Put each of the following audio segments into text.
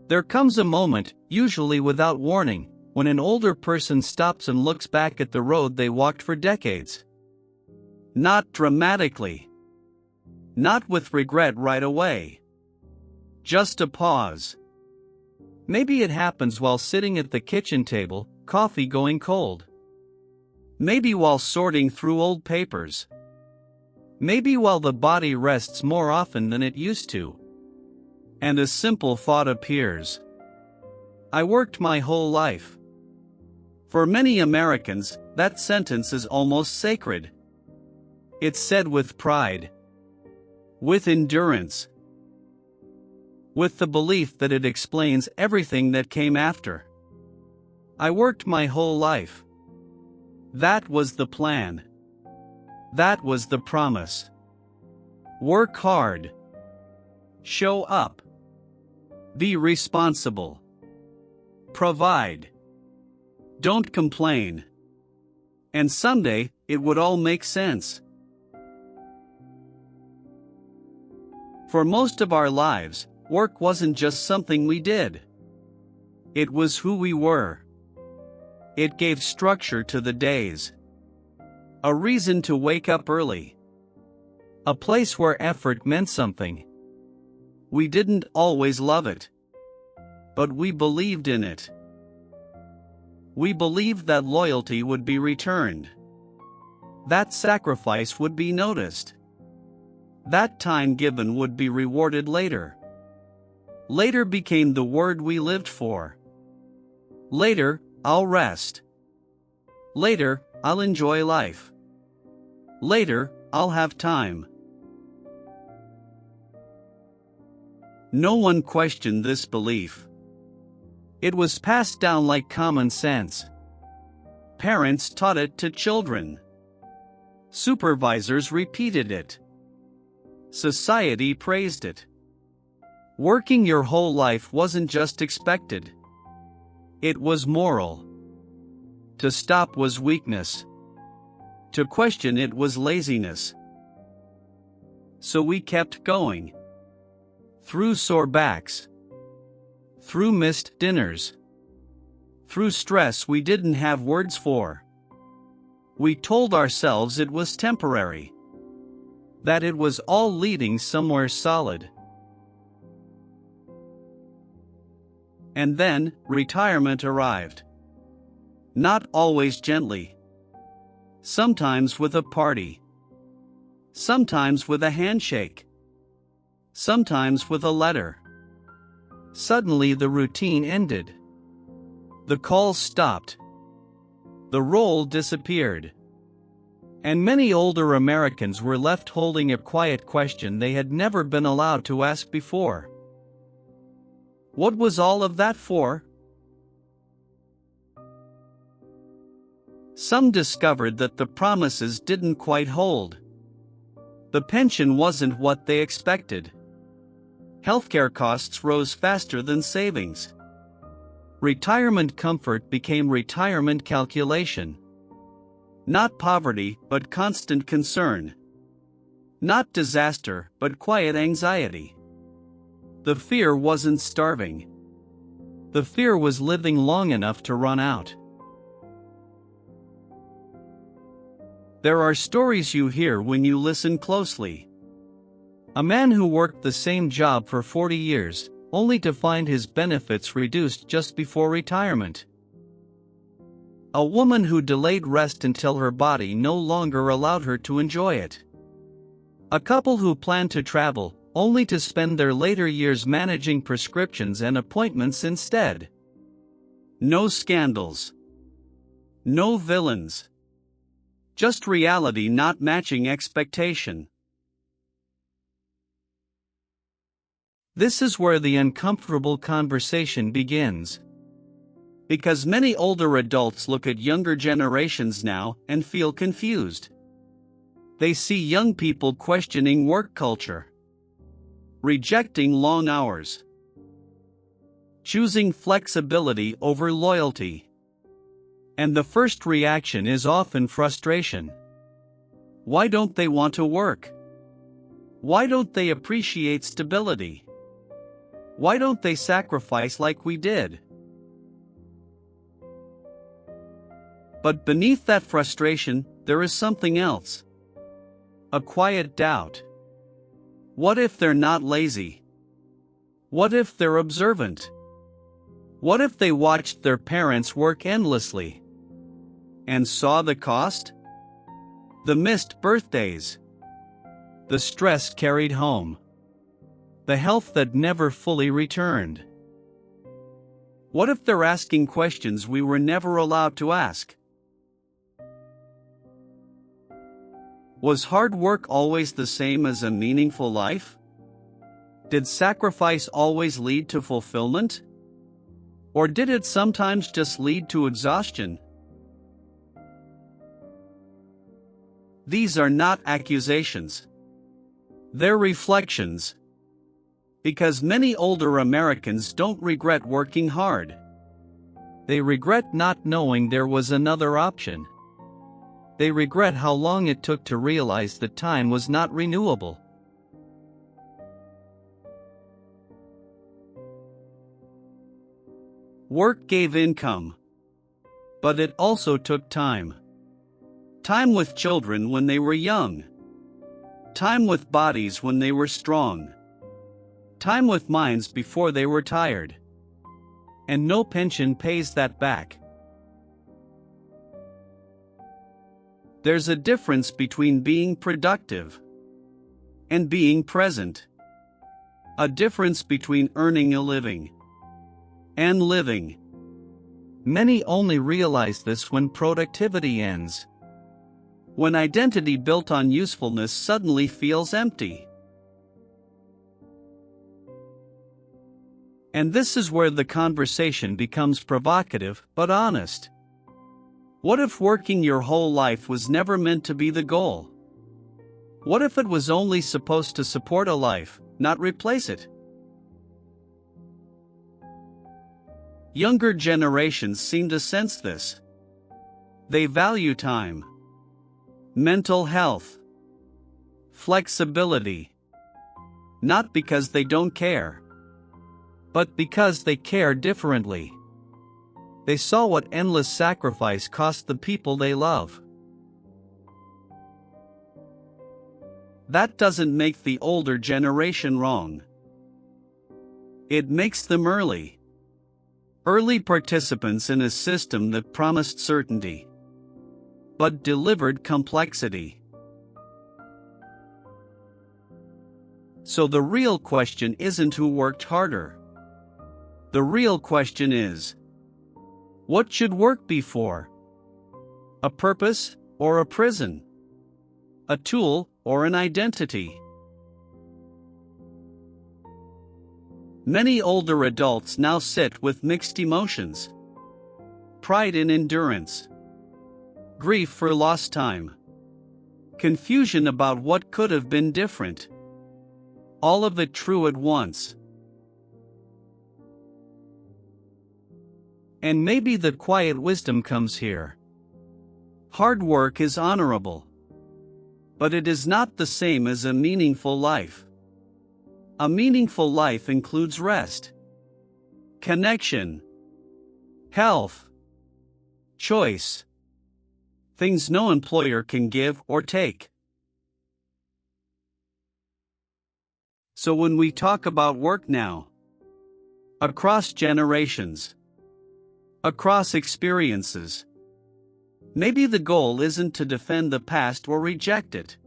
There comes a moment, usually without warning, when an older person stops and looks back at the road they walked for decades. Not dramatically. Not with regret right away. Just a pause. Maybe it happens while sitting at the kitchen table, coffee going cold. Maybe while sorting through old papers. Maybe while the body rests more often than it used to. And a simple thought appears. I worked my whole life. For many Americans, that sentence is almost sacred. It's said with pride. With endurance. With the belief that it explains everything that came after. I worked my whole life. That was the plan. That was the promise. Work hard. Show up. Be responsible. Provide. Don't complain. And someday, it would all make sense. For most of our lives, work wasn't just something we did. It was who we were. It gave structure to the days. A reason to wake up early. A place where effort meant something. We didn't always love it. But we believed in it. We believed that loyalty would be returned. That sacrifice would be noticed. That time given would be rewarded later. Later became the word we lived for. Later, I'll rest. Later, I'll enjoy life. Later, I'll have time. No one questioned this belief. It was passed down like common sense. Parents taught it to children. Supervisors repeated it. Society praised it. Working your whole life wasn't just expected. It was moral. To stop was weakness. To question it was laziness. So we kept going. Through sore backs. Through missed dinners. Through stress we didn't have words for. We told ourselves it was temporary. That it was all leading somewhere solid. And then, retirement arrived. Not always gently. Sometimes with a party. Sometimes with a handshake. Sometimes with a letter. Suddenly the routine ended. The calls stopped. The role disappeared. And many older Americans were left holding a quiet question they had never been allowed to ask before. What was all of that for? Some discovered that the promises didn't quite hold. The pension wasn't what they expected. Healthcare costs rose faster than savings. Retirement comfort became retirement calculation. Not poverty, but constant concern. Not disaster, but quiet anxiety. The fear wasn't starving. The fear was living long enough to run out. There are stories you hear when you listen closely. A man who worked the same job for 40 years, only to find his benefits reduced just before retirement. A woman who delayed rest until her body no longer allowed her to enjoy it. A couple who planned to travel, only to spend their later years managing prescriptions and appointments instead. No scandals. No villains. Just reality not matching expectation. This is where the uncomfortable conversation begins. Because many older adults look at younger generations now and feel confused. They see young people questioning work culture, rejecting long hours, choosing flexibility over loyalty. And the first reaction is often frustration. Why don't they want to work? Why don't they appreciate stability? Why don't they sacrifice like we did? But beneath that frustration, there is something else. A quiet doubt. What if they're not lazy? What if they're observant? What if they watched their parents work endlessly and saw the cost? The missed birthdays, the stress carried home, the health that never fully returned. What if they're asking questions we were never allowed to ask? Was hard work always the same as a meaningful life? Did sacrifice always lead to fulfillment? Or did it sometimes just lead to exhaustion? These are not accusations. They're reflections. Because many older Americans don't regret working hard. They regret not knowing there was another option. They regret how long it took to realize that time was not renewable. Work gave income. But it also took time. Time with children when they were young. Time with bodies when they were strong. Time with minds before they were tired. And no pension pays that back. There's a difference between being productive and being present. A difference between earning a living and living. Many only realize this when productivity ends. When identity built on usefulness suddenly feels empty. And this is where the conversation becomes provocative but honest. What if working your whole life was never meant to be the goal? What if it was only supposed to support a life, not replace it? Younger generations seem to sense this. They value time, mental health, flexibility. Not because they don't care, but because they care differently. They saw what endless sacrifice cost the people they love. That doesn't make the older generation wrong. It makes them early participants in a system that promised certainty, but delivered complexity. So the real question isn't who worked harder. The real question is, what should work be for? A purpose or a prison? A tool or an identity? Many older adults now sit with mixed emotions. Pride in endurance. Grief for lost time. Confusion about what could have been different. All of it true at once. And maybe the quiet wisdom comes here. Hard work is honorable. But it is not the same as a meaningful life. A meaningful life includes rest, connection, health, choice. Things no employer can give or take. So when we talk about work now, across generations, across experiences, maybe the goal isn't to defend the past or reject it.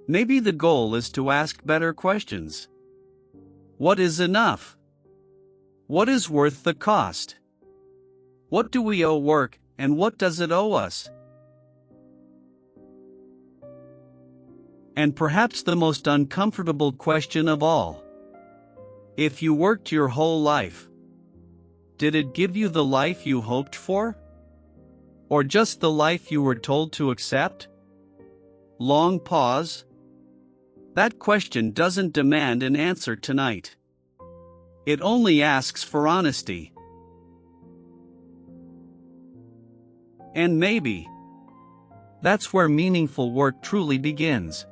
Maybe the goal is to ask better questions. What is enough? What is worth the cost? What do we owe work, and what does it owe us? And perhaps the most uncomfortable question of all. If you worked your whole life, did it give you the life you hoped for? Or just the life you were told to accept? Long pause. That question doesn't demand an answer tonight. It only asks for honesty. And maybe that's where meaningful work truly begins.